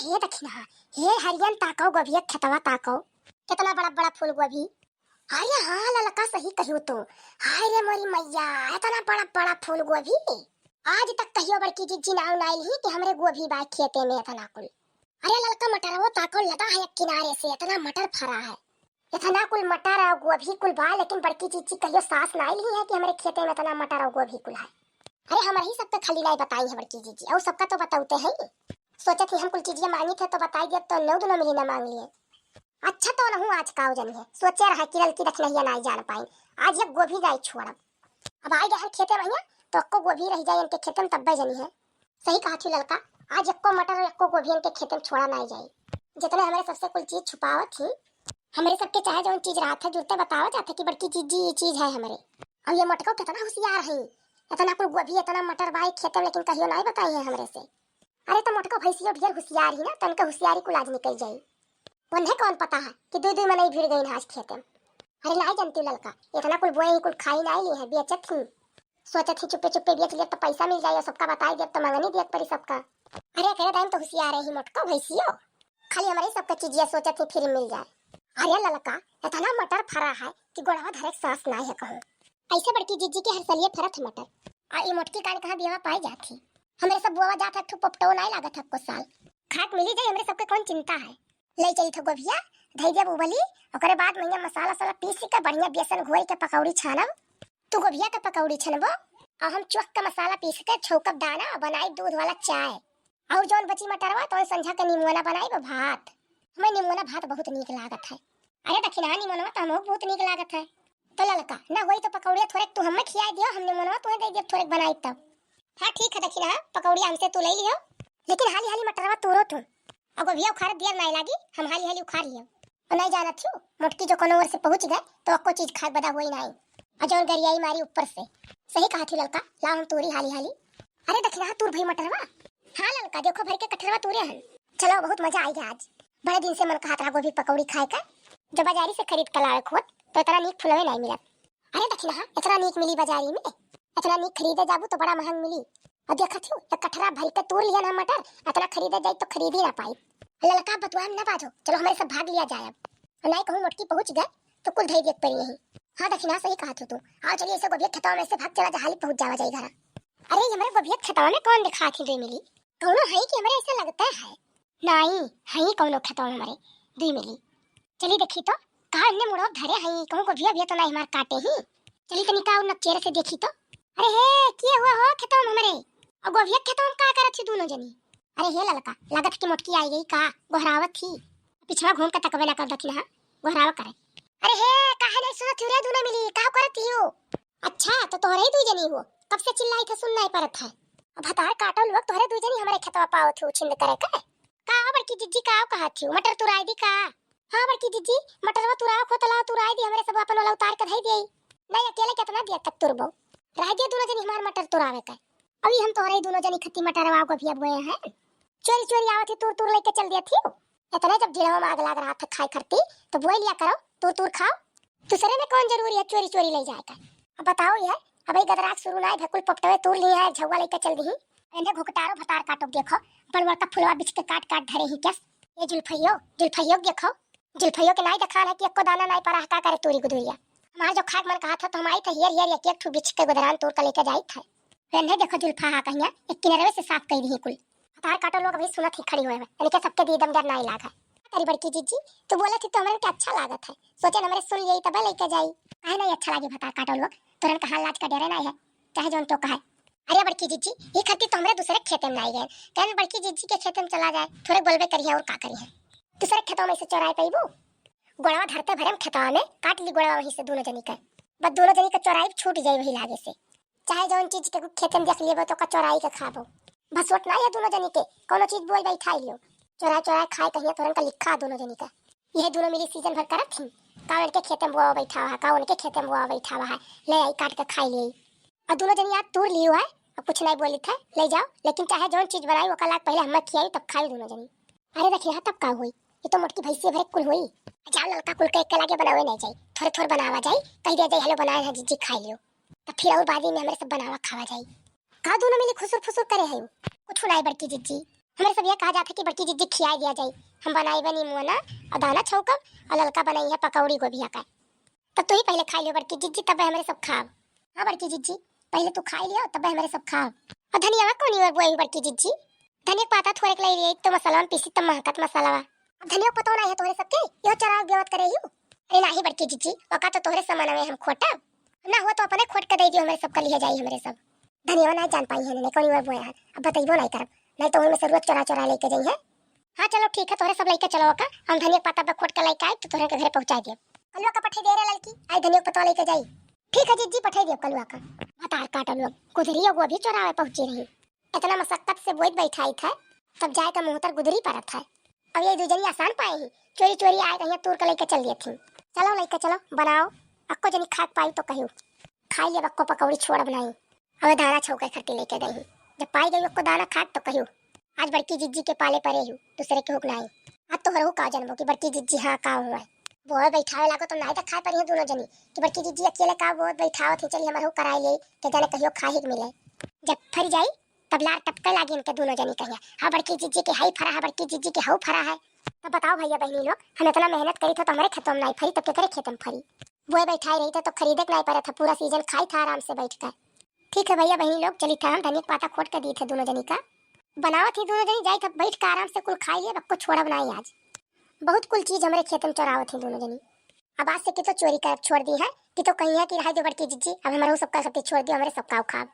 हे दखिना, हे हरियन ताको गोभी खेतवा ताको, कितना बड़ा बड़ा फूल गोभी। अरे हाँ ललका सही कहियो तो। हाय रे मोरी मैया, इतना बड़ा बड़ा फूल गोभी आज तक कहियो बड़की जीजी नाव नाइल ही कि हमरे गोभी बा खेते में इतना कुल। अरे ललका मटर वो ताको लगा है एक किनारे से, इतना मटर फरा है, इतना कुल मटर और गोभी कुल बा, लेकिन बड़की जीजी कहियो सास नाइल ही है कि हमरे खेते में इतना मटर और गोभी कुल है। अरे हमारे ही सबका खाली नहीं बताई है बड़की जीजी, और सबका तो बताते हैं। सोचे थी हम कुल चीजें मांगी थे तो बताई दे, तो नौ दिन मिली ना मांग लिए। अच्छा तो नहु आज का जन है, सोचे रहा कि लड़की रख नहीं नहीं जान पाई, आज ये गोभी जाए छोड़ब। अब आई गए खेते भैया तो अक्को गोभी रह जाए इनके खेते में, तब जनी है। सही कहा थी लड़का, आज अक्को मटर और अक्को गोभी इनके खेते में छोड़ा नहीं जाए। जितने हमारे सबसे कुल चीज छुपावा थी, हमारे सबके चाहे जो चीज रहा था जुड़ते बतावा जाते कि बड़की जीजी ये चीज है हमारे। अब ये मटको कितना होशियार है, इतना कुल गोभी इतना मटर बाई खेते में, लेकिन कहियो नहीं बताई है हमरे से। अरे तो मटको भैंसियो ढेर होशियार ही ना, तो उनका होशियारी कुल आज निकल जाए। उन्हें कौन पता है कि दो मने भिड़ गई आज खेते में। अरे नहीं जानती ललका, इतना कुल बोए ही कुल खाई नहीं ली है, बेचत थी। सोचत थी चुप्पे चुप्पे बेच लिया तो पैसा मिल जाए, सबका बताई दे तो मंगनी दियत परी सबका। अरे कह टाइम तो होशियार है ही मटको भैंसियो, खाली हमारे सबका चीजिया सोचत थी फिर मिल जाए। अरे ललका इतना मटर फरा है कि गोड़वा धरे सांस नहीं है कहूं। ऐसे बड़की जीजी के हर सलिए फरत मटर, आ ई मोटकी कान कहां बियाह पाई जाती। हमरे सब बुआ जात ठु पपटो नहीं लागत है को साल, खाक मिली जाए हमरे सबके कौन चिंता है। ले चली थो गोभिया धई जब उबली, ओकरे बाद मैया मसाला साला पीस के बढ़िया बेसन घोल के पकौड़ी छानब। तू गोभिया के पकौड़ी छनबो और हम चुक के मसाला पीस के छौकब दाना बनाई दूध वाला चाय, और जौन बची मटरवा तो संझा के निमोना बनाई भात। हमें निमोना भात बहुत नीक लागत है। अरे दखिना निमोना तो हमको बहुत नीक लागत है। तो ललका ना होई तो पकौड़ी थोड़े तू हमें खिया दियो, हम निमोना तुम्हें दे दियो थोड़े बनाई तब। हां ठीक है दखिना, पकौड़ी हमसे तू ले लियो, लेकिन हाली हाली मटरवा तोरो तू। अब गोभिया उखाड़ दिया नहीं लागी, हम हाली हाली उखाड़ लियो। और नहीं जाना थी मोटकी जो कोनो ओर से पहुंच गए तो अक्को चीज खाए बदा हुई नहीं, और जौन गरियाई मारी ऊपर से। सही कहा थी ललका, ला हम तोरी हाली हाली। अरे दखिना तूर भाई मटरवा। हां ललका देखो भर के कटरवा तोरे हन। चलो बहुत मजा आएगा आज, बड़े दिन से मन कहा था गोभी पकौड़ी खाए का। जब बाजारी से खरीद कर लाए खोत तो इतना नीक फुलवे नहीं मिला। अरे दखिना इतना नीक मिली बाजारी में, इतना नीक खरीदे जाबू तो बड़ा महंग मिली। और देखा थी तो कटरा भर के तोड़ लिया ना मटर, इतना खरीदे जाए तो खरीद ही ना पाई। ललका बतवा ना बाजो, चलो हमारे सब भाग लिया जाए। अब नहीं कहूं मोटकी पहुंच गए तो कुल धई देख पड़ी यही। हां दखिना सही कहा तू, आओ चलिए इसे गोभिया खेतवा में से भाग चला जा, हाली पहुंच जावा जाई घर। अरे हमारे गोभिया खेतवा में कौन दिखा थी दे मिली, कौनो है कि हमारे ऐसा लगता है नहीं है कौनो खेतवा में हमारे दी मिली। चली देखी तो कहा ने मुड़ो धरे है कहूं गोभिया भी तो नहीं मार काटे ही। चली तनिका और नकेरे से देखी तो अरे हे किए हुआ हो खेतवा में हमारे, और गोभिया खेतवा में का करत थी दोनों जनी। अरे हे ललका लागत की मोटकी आई गई का गोहरावत थी, पिछवा घूम के तकवे ना कर दखिना गोहराव करे। अरे हे काहे नहीं सुनत रे दोनों मिली का करत हो। अच्छा तो तोहरे ही दू जनी हो, कब से चिल्लाई थे सुन नहीं परत है। अब हतार काटो लोग तोहरे दू जनी हमारे खेतवा पाओ थे छिंद करे का बड़की जिज्जी का कहा थी मटर तुराई दी का। हां बड़की जिज्जी मटरवा तुराओ खोतला तुराई दी, हमरे सब अपन वाला उतार के धई देई। नहीं अकेले कितना दिया तक तुरबो रह दे दोनों जनी हमार मटर तुरावे का। अभी हम तोहरे दोनों जनी खत्ती मटरवा को भी बोए हैं, चोरी चोरी आवत थी तूर तूर लेके चल दिया थी। इतना जब ढेरों में आग लग रहा था खाई करती तो बोल लिया करो तूर तूर खाओ, दूसरे में कौन जरूरी है चोरी चोरी ले जाए का। अब बताओ यार अबे गदराक शुरू ना भकुल पपटवे तूर लिए है झौवा लेके चल दी। एने घुकटारो भतार काटो देखो बड़बड़ का फुलवा बिछ के काट काट धरे ही क्या। ये जुल्फइयो देखो जुल्फइयो के नहीं दिखा है कि एको दाना नहीं परा का करे तूरी गुदुरिया। हमारा जो खाक मन कहा था तो हम आई थे हियर हियर एक ठू बिछ के गुदरान तोड़ के लेके जाई था। एने देखो जुल्फा हा कहिया एक किनारे से साफ कर दी कुल तार काटो लोग अभी सुनत ही खड़ी हुए हैं, यानी कि सबके दी दम डर नहीं लागा। तेरी बड़की जीजी तू बोला थी तो हमें क्या अच्छा लागत है, सोचे हमारे सुन यही तब लेके जाई। काहे नहीं अच्छा लागे भतार काटो लोग, तुरन कहा लाज का डर नहीं है चाहे जोन तो कहे। अरे बड़की जीजी ये खत्ती तो हमरे दूसरे खेते में नहीं गए, कहन बड़की जीजी के खेते में चला जाए थोड़े बोलबे करिए और का करिए। दूसरे खेतों में से चोराए पैबू गोड़वा धरते भरे खेतवा में काट ली गोड़वा वहीं से दोनों जनी का, बस दोनों जनी का चोराई छूट जाए वही लागे से। चाहे जोन चीज के खेते में देख लिए तो का चोराई के खाबो, बस वोट नहीं है दोनों जनी के कोनो चीज बोल बैठा लियो चोरा चोरा खाए कहिए तुरंत का लिखा दोनों जनी का। यह दोनों मिली सीजन भर करत थी का उनके खेते में बुआ बैठा हुआ का उनके खेते में बुआ बैठा हुआ है, ले आई काट के खाई ले। और दोनों जनी याद तोड़ लियो है और कुछ नहीं बोली था ले जाओ, लेकिन चाहे जोन चीज बनाई वो कल पहले हम खियाई तब खाई दोनों जनी। अरे देखिए तब का हुई ये तो मोटकी भैंसी भरे कुल हुई। जाओ ललका कुल के लागे बनावे नहीं जाए थोड़े थोड़े बनावा जाए कह दिया जाए हेलो बनाए है जीजी खाई लियो, तब फिर और बाद में हमारे सब बनावा खावा जाए। का दोनों मिली खुसुर फुसुर करे है कुछ नहीं बड़की जीजी हमारे सब ये कहा जाता है कि बड़की जिज्जी खिया दिया जाए। हम बनाई बनी मुआना और दाना छौकब और ललका बनाई है पकौड़ी गोभिया का। तब तू ही पहले खा लियो बड़की जिज्जी, तब हमारे सब खाओ। हाँ बड़की जिज्जी, पहले तू खा लियो तब हमारे सब खाओ। और धनिया कौन है वो बड़की जिज्जी? धनिया पाता थोड़े के लिए तो मसाला में पीसी तब महकत मसाला वा। धनिया पता ना है तोरे सबके यो चराव गेवत करे यू। अरे नाही बड़की जिज्जी, वका तो तोहरे सामान में हम खोटा ना हो तो अपने खोट के दे दियो, हमारे सब का लिए जाई हमारे सब। धनिया ना जान पाई है ने कोई वो बोया है, अब बताइबो नहीं करब, नहीं तो हमें से रोज चोरा चोरा लेके जाई है। हां चलो ठीक है, तोरे सब लेके चलो का, हम धनिया पत्ता पे खोट के लेके आए तो तोरे के घर पहुंचा दियो। कलवा का पठे दे रे लड़की, आई धनिया पत्ता लेके जाई। ठीक है जिज्जी पठे दियो कलवा का। बतार काटल लोग गुदरी वो भी चोरावे पहुंची रही। इतना मशक्कत से बोझ बैठाई था तब जाए तो मुंह तर गुदरी परत है। अब ये दूजनी आसान पाए ही, चोरी चोरी आए कहीं तूर के लेके चल दिए थी। चलो लेके चलो बनाओ, अक्को जनी खा पाई तो कहियो खाई ले बक्को पकौड़ी छोड़ बनाई। अब दाना छौके खट्टी लेके गई, जब पाई गई अक्को दाना खाट तो कहियो आज बड़की जिज्जी के पाले परे हूँ, दूसरे के हुक नहीं। आज तो हरहु का जन्मो की बड़की जिज्जी हाँ का हुआ है वो बैठावे लागो तो नहीं तो खा पर दोनों जनी कि बड़की जिज्जी अकेले का वो बैठाओ थी। चलिए हमारे कराई ले के जाने कहियो खा ही मिले। जब फर जाई तब लार टपके लागी इनके दोनों जनी कहिया हाँ बड़की जिज्जी के हाई फरा है, बड़की जिज्जी के हाउ फरा है। तब बताओ भैया बहनी लोग, हम इतना मेहनत करी था तो हमारे खेतों में नहीं फरी तब के खेतों में फरी। वो बैठाई रही था तो खरीदे नहीं पड़ा था, पूरा सीजन खाई था आराम से बैठ कर। ठीक है भैया बहनी लोग, चली था हम धनिया पाता खोट के दी थे दोनों जनी का बनाओ थी। दोनों जनी जाई था बैठ कर आराम से कुल खाई लिया, सबको छोड़ा बनाई। आज बहुत कुल चीज हमारे खेत में चोराव थी दोनों जनी। अब आज से कि तो चोरी कर छोड़ दी है कि तो कहीं है कि रहा जो बड़की जिज्जी अब हमारे सबका सब छोड़ दिया, हमारे सबका खाब।